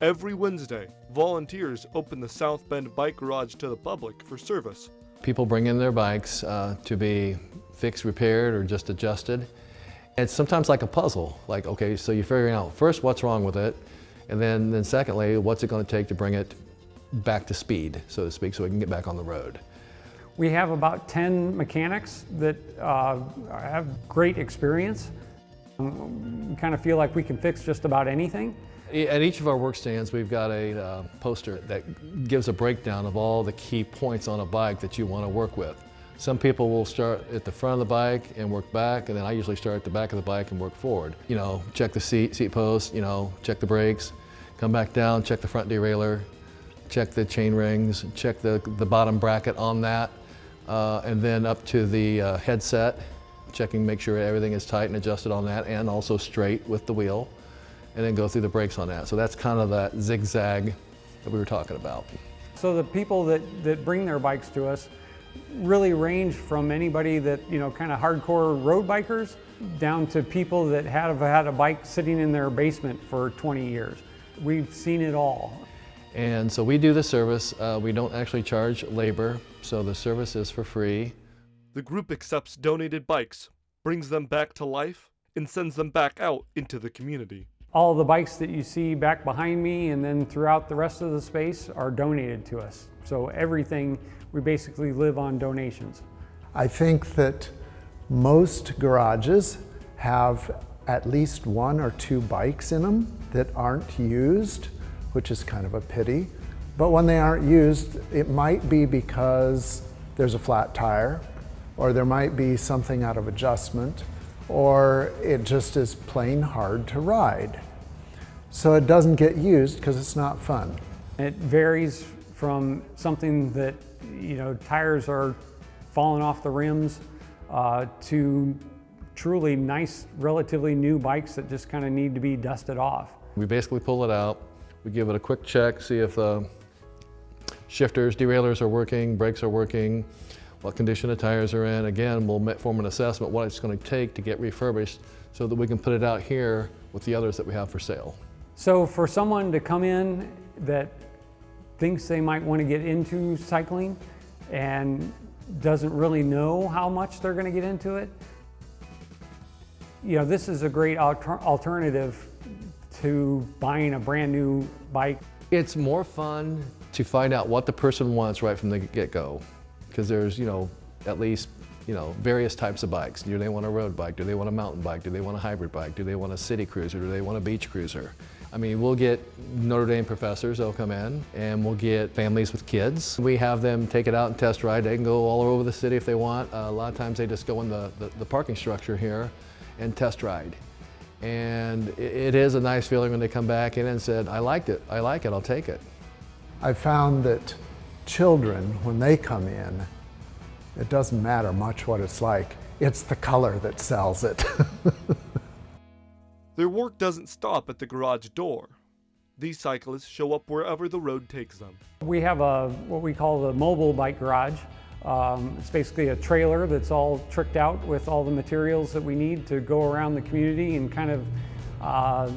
Every Wednesday, volunteers open the South Bend Bike Garage to the public for service. People bring in their bikes to be fixed, repaired, or just adjusted. It's sometimes like a puzzle. Like, okay, so you're figuring out first what's wrong with it, and then secondly, what's it going to take to bring it back to speed, so to speak, so we can get back on the road. We have about 10 mechanics that have great experience. We kind of feel like we can fix just about anything. At each of our work stands, we've got a poster that gives a breakdown of all the key points on a bike that you want to work with. Some people will start at the front of the bike and work back, and then I usually start at the back of the bike and work forward. You know, check the seat post, you know, check the brakes, come back down, check the front derailleur, check the chain rings, check the bottom bracket on that, and then up to the headset, checking, make sure everything is tight and adjusted on that, and also straight with the wheel, and then go through the brakes on that. So that's kind of that zigzag that we were talking about. So the people that bring their bikes to us really range from anybody that, you know, kind of hardcore road bikers down to people that have had a bike sitting in their basement for 20 years. We've seen it all. And so we do the service. We don't actually charge labor, so the service is for free. The group accepts donated bikes, brings them back to life, and sends them back out into the community. All the bikes that you see back behind me and then throughout the rest of the space are donated to us. So everything, we basically live on donations. I think that most garages have at least 1 or 2 bikes in them that aren't used, which is kind of a pity. But when they aren't used, it might be because there's a flat tire, or there might be something out of adjustment, or it just is plain hard to ride. So it doesn't get used because it's not fun. It varies from something that, you know, tires are falling off the rims to truly nice, relatively new bikes that just kind of need to be dusted off. We basically pull it out, we give it a quick check, see if the shifters, derailleurs are working, brakes are working, what condition the tires are in. Again, we'll form an assessment what it's going to take to get refurbished so that we can put it out here with the others that we have for sale. So for someone to come in that thinks they might want to get into cycling and doesn't really know how much they're going to get into it, you know, this is a great alternative to buying a brand new bike. It's more fun to find out what the person wants right from the get-go, because there's, you know, at least, you know, various types of bikes. Do they want a road bike? Do they want a mountain bike? Do they want a hybrid bike? Do they want a city cruiser? Do they want a beach cruiser? I mean, we'll get Notre Dame professors, they'll come in, and we'll get families with kids. We have them take it out and test ride. They can go all over the city if they want. A lot of times they just go in the parking structure here and test ride. And it is a nice feeling when they come back in and said, I like it, I'll take it. I found that children, when they come in, it doesn't matter much what it's like. It's the color that sells it. Their work doesn't stop at the garage door. These cyclists show up wherever the road takes them. We have what we call the mobile bike garage. It's basically a trailer that's all tricked out with all the materials that we need to go around the community and kind of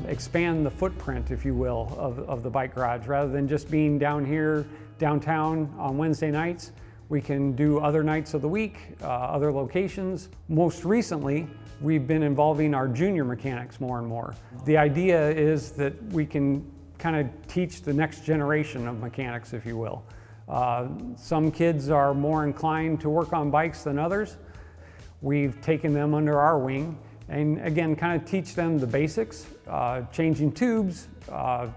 expand the footprint, if you will, of the bike garage. Rather than just being down here, downtown on Wednesday nights, we can do other nights of the week, other locations. Most recently, we've been involving our junior mechanics more and more. The idea is that we can kind of teach the next generation of mechanics, if you will. Some kids are more inclined to work on bikes than others. We've taken them under our wing and again, kind of teach them the basics, changing tubes,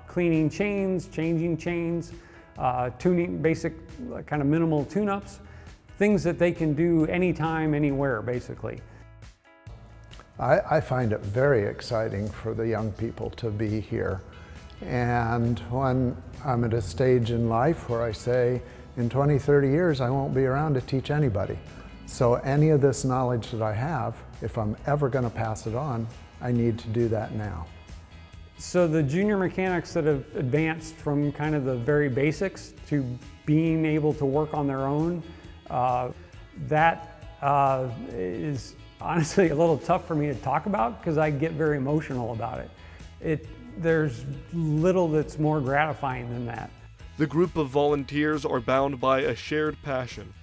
cleaning chains, changing chains, tuning, basic kind of minimal tune-ups, things that they can do anytime, anywhere, basically. I find it very exciting for the young people to be here. And when I'm at a stage in life where I say, in 20, 30 years, I won't be around to teach anybody. So any of this knowledge that I have, if I'm ever going to pass it on, I need to do that now. So the junior mechanics that have advanced from kind of the very basics to being able to work on their own, that is honestly a little tough for me to talk about because I get very emotional about it. there's little that's more gratifying than that. The group of volunteers are bound by a shared passion,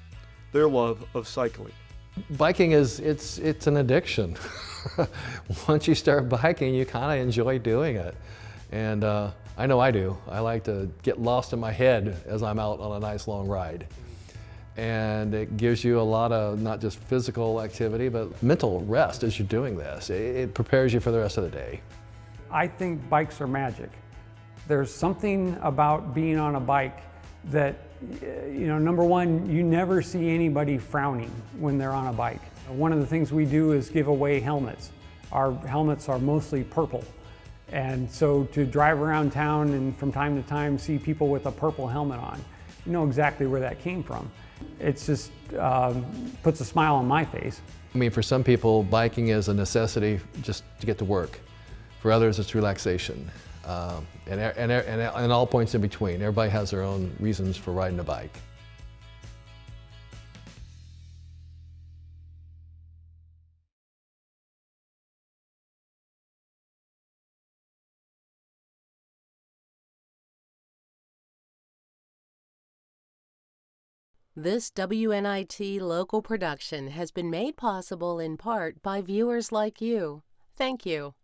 their love of cycling. Biking it's an addiction. Once you start biking, you kind of enjoy doing it. And I know I do. I like to get lost in my head as I'm out on a nice long ride. And it gives you a lot of not just physical activity, but mental rest as you're doing this. It prepares you for the rest of the day. I think bikes are magic. There's something about being on a bike that, number one, you never see anybody frowning when they're on a bike. One of the things we do is give away helmets. Our helmets are mostly purple. And so to drive around town and from time to time see people with a purple helmet on, you know exactly where that came from. It's just puts a smile on my face. I mean, for some people, biking is a necessity just to get to work. For others, it's relaxation. And all points in between. Everybody has their own reasons for riding a bike. This WNIT local production has been made possible in part by viewers like you. Thank you.